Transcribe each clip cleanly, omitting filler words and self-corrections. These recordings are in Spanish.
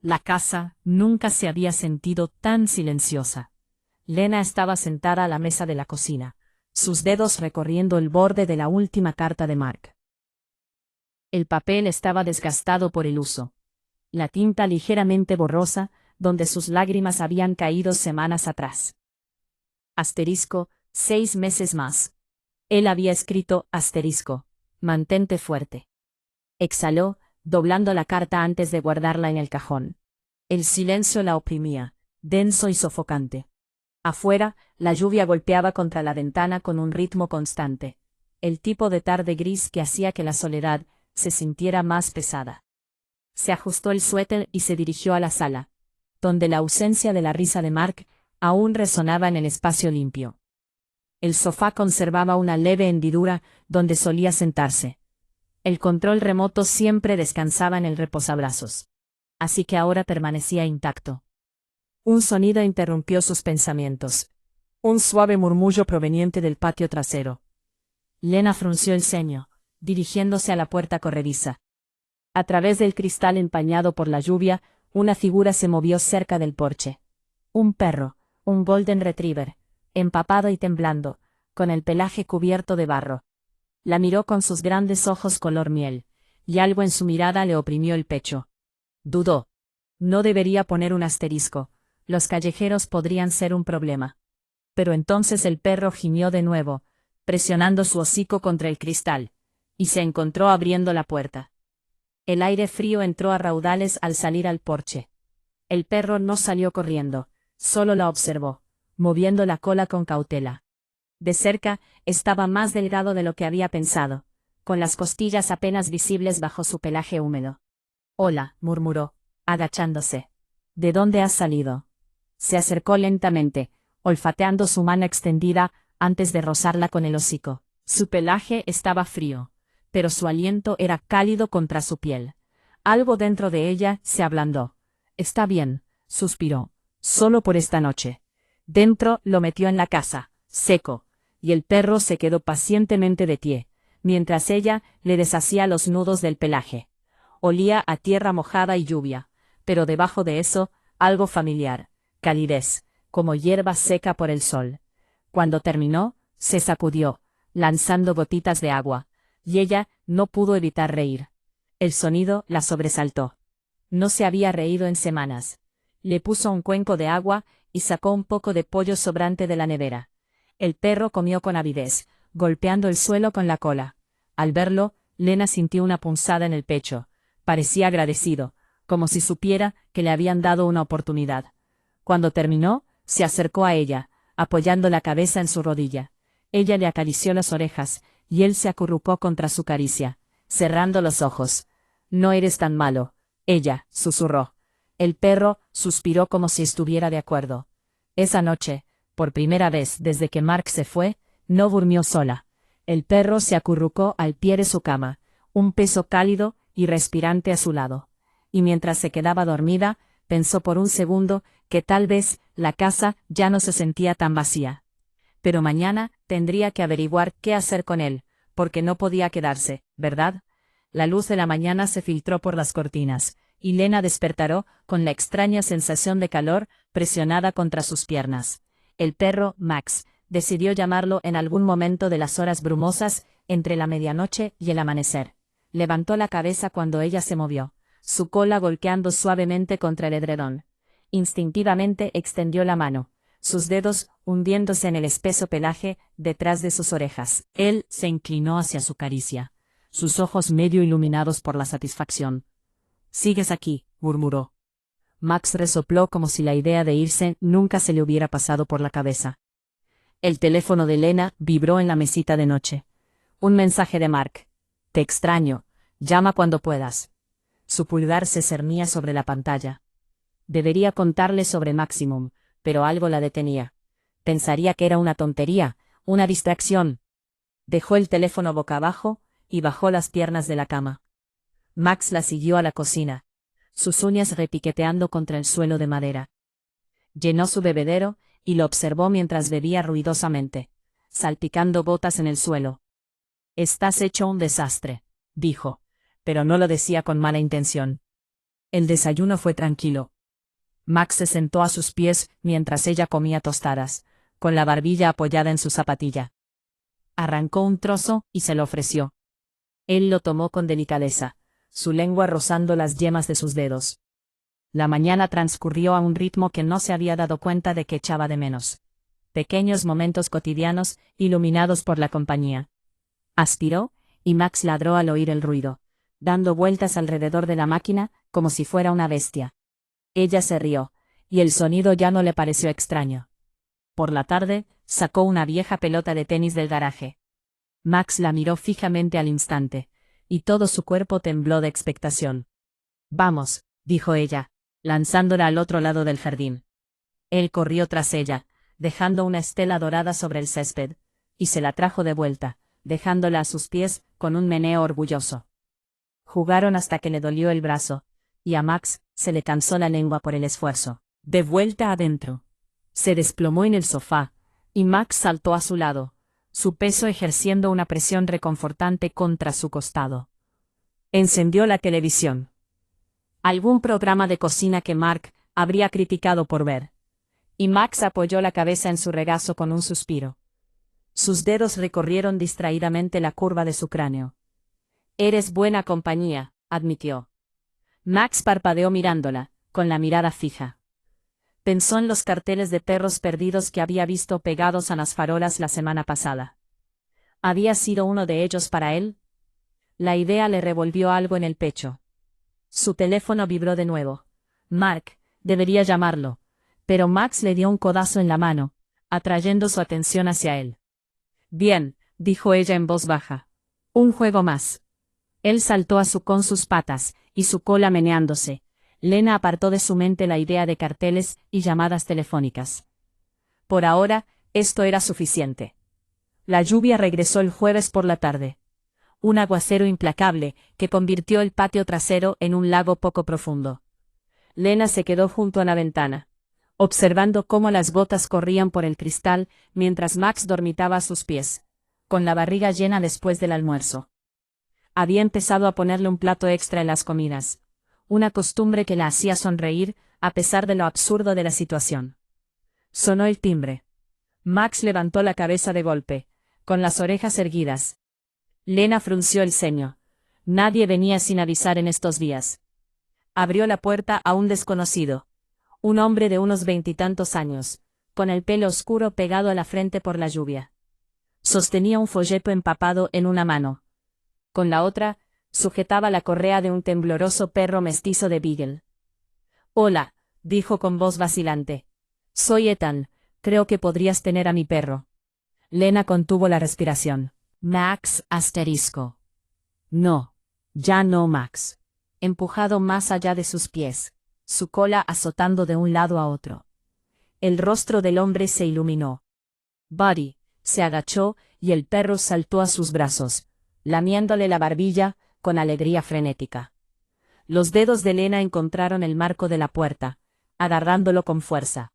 La casa nunca se había sentido tan silenciosa. Lena estaba sentada a la mesa de la cocina, sus dedos recorriendo el borde de la última carta de Mark. El papel estaba desgastado por el uso. La tinta ligeramente borrosa, donde sus lágrimas habían caído semanas atrás. Asterisco, 6 meses más. Él había escrito, asterisco, mantente fuerte. Exhaló, doblando la carta antes de guardarla en el cajón. El silencio la oprimía, denso y sofocante. Afuera, la lluvia golpeaba contra la ventana con un ritmo constante, el tipo de tarde gris que hacía que la soledad se sintiera más pesada. Se ajustó el suéter y se dirigió a la sala, donde la ausencia de la risa de Mark aún resonaba en el espacio limpio. El sofá conservaba una leve hendidura donde solía sentarse. El control remoto siempre descansaba en el reposabrazos. Así que ahora permanecía intacto. Un sonido interrumpió sus pensamientos. Un suave murmullo proveniente del patio trasero. Lena frunció el ceño, dirigiéndose a la puerta corrediza. A través del cristal empañado por la lluvia, una figura se movió cerca del porche. Un perro, un golden retriever, empapado y temblando, con el pelaje cubierto de barro. La miró con sus grandes ojos color miel, y algo en su mirada le oprimió el pecho. Dudó. No debería poner un asterisco. Los callejeros podrían ser un problema. Pero entonces el perro gimió de nuevo, presionando su hocico contra el cristal, y se encontró abriendo la puerta. El aire frío entró a raudales al salir al porche. El perro no salió corriendo, solo la observó, moviendo la cola con cautela. De cerca, estaba más delgado de lo que había pensado, con las costillas apenas visibles bajo su pelaje húmedo. «Hola», murmuró, agachándose. «¿De dónde has salido?» Se acercó lentamente, olfateando su mano extendida antes de rozarla con el hocico. Su pelaje estaba frío, pero su aliento era cálido contra su piel. Algo dentro de ella se ablandó. «Está bien», suspiró, «solo por esta noche». Dentro lo metió en la casa, seco, y el perro se quedó pacientemente de pie, mientras ella le deshacía los nudos del pelaje. Olía a tierra mojada y lluvia, pero debajo de eso, algo familiar, calidez, como hierba seca por el sol. Cuando terminó, se sacudió, lanzando gotitas de agua, y ella no pudo evitar reír. El sonido la sobresaltó. No se había reído en semanas. Le puso un cuenco de agua y sacó un poco de pollo sobrante de la nevera. El perro comió con avidez, golpeando el suelo con la cola. Al verlo, Lena sintió una punzada en el pecho. Parecía agradecido, como si supiera que le habían dado una oportunidad. Cuando terminó, se acercó a ella, apoyando la cabeza en su rodilla. Ella le acarició las orejas, y él se acurrucó contra su caricia, cerrando los ojos. «No eres tan malo», ella susurró. El perro suspiró como si estuviera de acuerdo. Esa noche, por primera vez desde que Mark se fue, no durmió sola. El perro se acurrucó al pie de su cama, un peso cálido y respirante a su lado. Y mientras se quedaba dormida, pensó por un segundo que tal vez la casa ya no se sentía tan vacía. Pero mañana tendría que averiguar qué hacer con él, porque no podía quedarse, ¿verdad? La luz de la mañana se filtró por las cortinas, y Lena despertaró con la extraña sensación de calor presionada contra sus piernas. El perro, Max, decidió llamarlo en algún momento de las horas brumosas entre la medianoche y el amanecer. Levantó la cabeza cuando ella se movió, su cola golpeando suavemente contra el edredón. Instintivamente extendió la mano, sus dedos hundiéndose en el espeso pelaje detrás de sus orejas. Él se inclinó hacia su caricia, sus ojos medio iluminados por la satisfacción. «Sigues aquí», murmuró. Max resopló como si la idea de irse nunca se le hubiera pasado por la cabeza. El teléfono de Lena vibró en la mesita de noche. Un mensaje de Mark. «Te extraño. Llama cuando puedas». Su pulgar se cernía sobre la pantalla. Debería contarle sobre Maximum, pero algo la detenía. Pensaría que era una tontería, una distracción. Dejó el teléfono boca abajo y bajó las piernas de la cama. Max la siguió a la cocina, sus uñas repiqueteando contra el suelo de madera. Llenó su bebedero y lo observó mientras bebía ruidosamente, salpicando gotas en el suelo. «Estás hecho un desastre», dijo, pero no lo decía con mala intención. El desayuno fue tranquilo. Max se sentó a sus pies mientras ella comía tostadas, con la barbilla apoyada en su zapatilla. Arrancó un trozo y se lo ofreció. Él lo tomó con delicadeza, su lengua rozando las yemas de sus dedos. La mañana transcurrió a un ritmo que no se había dado cuenta de que echaba de menos. Pequeños momentos cotidianos, iluminados por la compañía. Aspiró, y Max ladró al oír el ruido, dando vueltas alrededor de la máquina, como si fuera una bestia. Ella se rió, y el sonido ya no le pareció extraño. Por la tarde, sacó una vieja pelota de tenis del garaje. Max la miró fijamente al instante, y todo su cuerpo tembló de expectación. «Vamos», dijo ella, lanzándola al otro lado del jardín. Él corrió tras ella, dejando una estela dorada sobre el césped, y se la trajo de vuelta, dejándola a sus pies, con un meneo orgulloso. Jugaron hasta que le dolió el brazo, y a Max se le cansó la lengua por el esfuerzo. De vuelta adentro. Se desplomó en el sofá, y Max saltó a su lado, su peso ejerciendo una presión reconfortante contra su costado. Encendió la televisión. Algún programa de cocina que Mark habría criticado por ver. Y Max apoyó la cabeza en su regazo con un suspiro. Sus dedos recorrieron distraídamente la curva de su cráneo. «Eres buena compañía», admitió. Max parpadeó mirándola, con la mirada fija. Pensó en los carteles de perros perdidos que había visto pegados a las farolas la semana pasada. ¿Había sido uno de ellos para él? La idea le revolvió algo en el pecho. Su teléfono vibró de nuevo. Mark, debería llamarlo. Pero Max le dio un codazo en la mano, atrayendo su atención hacia él. «Bien», dijo ella en voz baja. «Un juego más». Él saltó con sus patas, y su cola meneándose. Lena apartó de su mente la idea de carteles y llamadas telefónicas. Por ahora, esto era suficiente. La lluvia regresó el jueves por la tarde. Un aguacero implacable, que convirtió el patio trasero en un lago poco profundo. Lena se quedó junto a la ventana, observando cómo las gotas corrían por el cristal, mientras Max dormitaba a sus pies, con la barriga llena después del almuerzo. Había empezado a ponerle un plato extra en las comidas, una costumbre que la hacía sonreír, a pesar de lo absurdo de la situación. Sonó el timbre. Max levantó la cabeza de golpe, con las orejas erguidas. Lena frunció el ceño. Nadie venía sin avisar en estos días. Abrió la puerta a un desconocido. Un hombre de unos 20 años, con el pelo oscuro pegado a la frente por la lluvia. Sostenía un folleto empapado en una mano. Con la otra, sujetaba la correa de un tembloroso perro mestizo de Beagle. «Hola», dijo con voz vacilante. «Soy Ethan, creo que podrías tener a mi perro». Lena contuvo la respiración. «Max asterisco». «No. Ya no, Max». Empujado más allá de sus pies, su cola azotando de un lado a otro. El rostro del hombre se iluminó. Buddy se agachó y el perro saltó a sus brazos, lamiéndole la barbilla, con alegría frenética. Los dedos de Lena encontraron el marco de la puerta, agarrándolo con fuerza.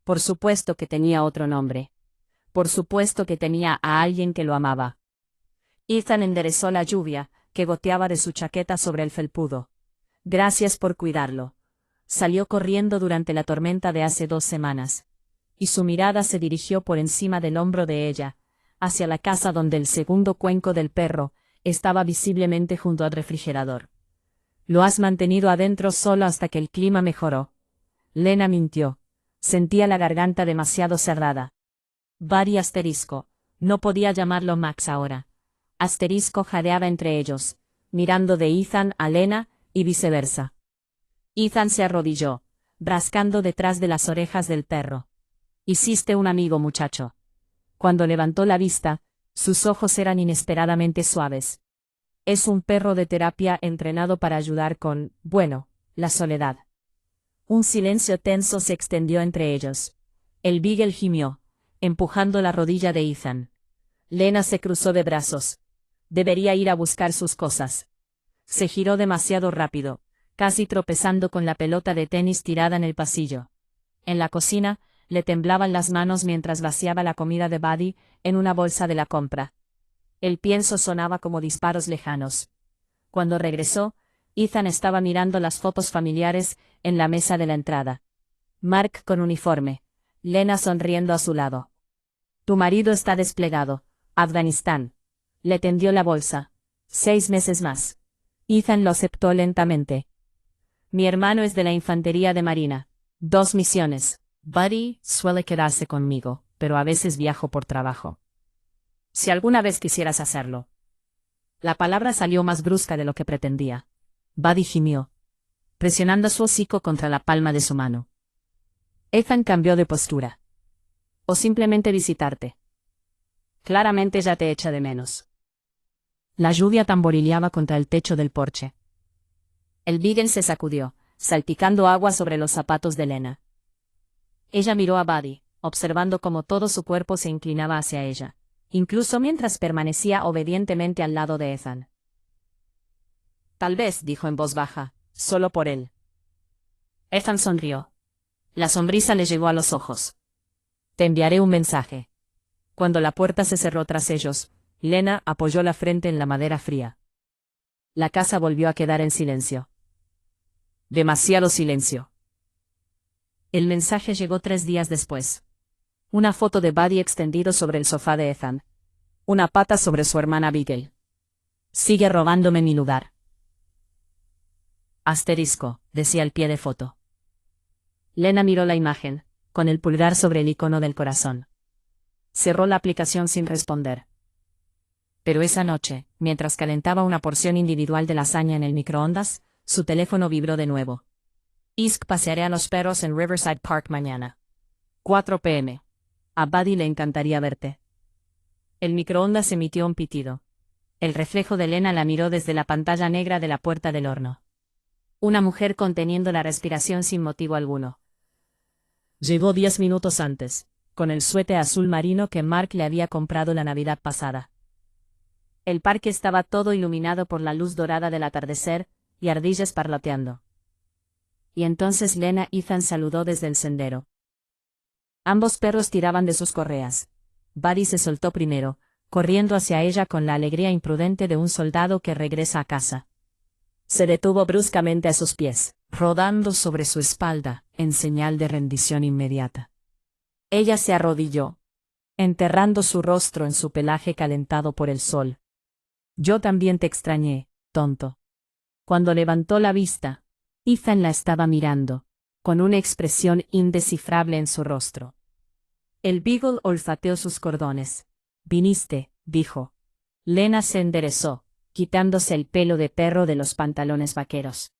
Por supuesto que tenía otro nombre. Por supuesto que tenía a alguien que lo amaba. Ethan enderezó la lluvia, que goteaba de su chaqueta sobre el felpudo. «Gracias por cuidarlo». Salió corriendo durante la tormenta de hace 2 semanas. Y su mirada se dirigió por encima del hombro de ella, hacia la casa donde el segundo cuenco del perro estaba visiblemente junto al refrigerador. «Lo has mantenido adentro solo hasta que el clima mejoró». Lena mintió. Sentía la garganta demasiado cerrada. Buddy asterisco. No podía llamarlo Max ahora. Asterisco jadeaba entre ellos, mirando de Ethan a Lena, y viceversa. Ethan se arrodilló, rascando detrás de las orejas del perro. «Hiciste un amigo, muchacho». Cuando levantó la vista, sus ojos eran inesperadamente suaves. «Es un perro de terapia entrenado para ayudar con, bueno, la soledad». Un silencio tenso se extendió entre ellos. El Beagle gimió, empujando la rodilla de Ethan. Lena se cruzó de brazos. Debería ir a buscar sus cosas. Se giró demasiado rápido, casi tropezando con la pelota de tenis tirada en el pasillo. En la cocina, le temblaban las manos mientras vaciaba la comida de Buddy en una bolsa de la compra. El pienso sonaba como disparos lejanos. Cuando regresó, Ethan estaba mirando las fotos familiares en la mesa de la entrada. Mark con uniforme. Lena sonriendo a su lado. Tu marido está desplegado. Afganistán. Le tendió la bolsa. 6 meses más. Ethan lo aceptó lentamente. Mi hermano es de la infantería de marina. 2 misiones. Buddy suele quedarse conmigo, pero a veces viajo por trabajo. Si alguna vez quisieras hacerlo. La palabra salió más brusca de lo que pretendía. Buddy gimió, presionando su hocico contra la palma de su mano. Ethan cambió de postura. O simplemente visitarte. Claramente ya te echa de menos. La lluvia tamborileaba contra el techo del porche. El Beagle se sacudió, salpicando agua sobre los zapatos de Lena. Ella miró a Buddy, observando cómo todo su cuerpo se inclinaba hacia ella, incluso mientras permanecía obedientemente al lado de Ethan. Tal vez, dijo en voz baja, solo por él. Ethan sonrió. La sonrisa le llegó a los ojos. Te enviaré un mensaje. Cuando la puerta se cerró tras ellos, Lena apoyó la frente en la madera fría. La casa volvió a quedar en silencio. Demasiado silencio. El mensaje llegó 3 días después. Una foto de Buddy extendido sobre el sofá de Ethan. Una pata sobre su hermana Abigail. Sigue robándome mi lugar. Asterisco, decía el pie de foto. Lena miró la imagen, con el pulgar sobre el icono del corazón. Cerró la aplicación sin responder. Pero esa noche, mientras calentaba una porción individual de lasaña en el microondas, su teléfono vibró de nuevo. Isk, pasearé a los perros en Riverside Park mañana. 4 p.m. A Buddy le encantaría verte. El microondas emitió un pitido. El reflejo de Lena la miró desde la pantalla negra de la puerta del horno. Una mujer conteniendo la respiración sin motivo alguno. Llegó 10 minutos antes, con el suéter azul marino que Mark le había comprado la Navidad pasada. El parque estaba todo iluminado por la luz dorada del atardecer, y ardillas parloteando. Y entonces Lena y Ethan saludó desde el sendero. Ambos perros tiraban de sus correas. Buddy se soltó primero, corriendo hacia ella con la alegría imprudente de un soldado que regresa a casa. Se detuvo bruscamente a sus pies, rodando sobre su espalda, en señal de rendición inmediata. Ella se arrodilló, enterrando su rostro en su pelaje calentado por el sol. Yo también te extrañé, tonto. Cuando levantó la vista, Ethan la estaba mirando, con una expresión indescifrable en su rostro. El Beagle olfateó sus cordones. Viniste, dijo. Lena se enderezó, quitándose el pelo de perro de los pantalones vaqueros.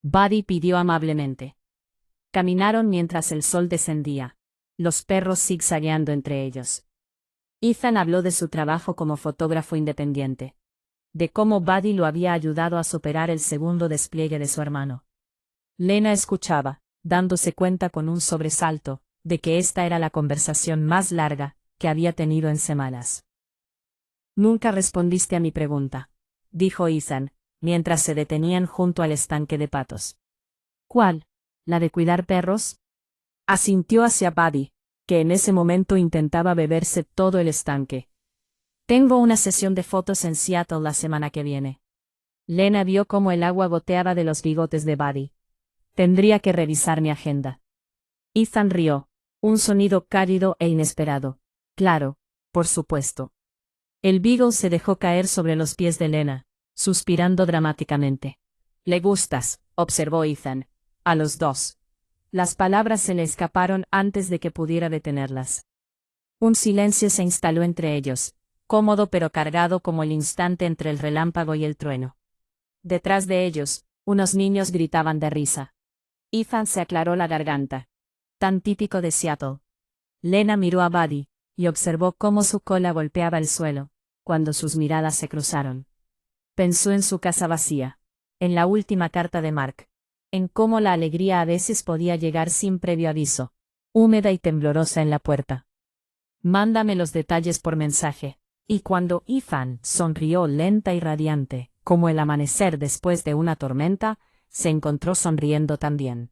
Buddy pidió amablemente. Caminaron mientras el sol descendía, los perros zigzagueando entre ellos. Ethan habló de su trabajo como fotógrafo independiente, de cómo Buddy lo había ayudado a superar el segundo despliegue de su hermano. Lena escuchaba, dándose cuenta con un sobresalto, de que esta era la conversación más larga que había tenido en semanas. Nunca respondiste a mi pregunta, dijo Ethan, mientras se detenían junto al estanque de patos. ¿Cuál? ¿La de cuidar perros? Asintió hacia Buddy, que en ese momento intentaba beberse todo el estanque. Tengo una sesión de fotos en Seattle la semana que viene. Lena vio cómo el agua goteaba de los bigotes de Buddy. Tendría que revisar mi agenda. Ethan rió, un sonido cálido e inesperado. Claro, por supuesto. El Beagle se dejó caer sobre los pies de Lena, suspirando dramáticamente. Le gustas, observó Ethan. A los dos. Las palabras se le escaparon antes de que pudiera detenerlas. Un silencio se instaló entre ellos, cómodo pero cargado como el instante entre el relámpago y el trueno. Detrás de ellos, unos niños gritaban de risa. Ethan se aclaró la garganta. Tan típico de Seattle. Lena miró a Buddy, y observó cómo su cola golpeaba el suelo, cuando sus miradas se cruzaron. Pensó en su casa vacía, en la última carta de Mark, en cómo la alegría a veces podía llegar sin previo aviso, húmeda y temblorosa en la puerta. Mándame los detalles por mensaje. Y cuando Ethan sonrió lenta y radiante, como el amanecer después de una tormenta, se encontró sonriendo también.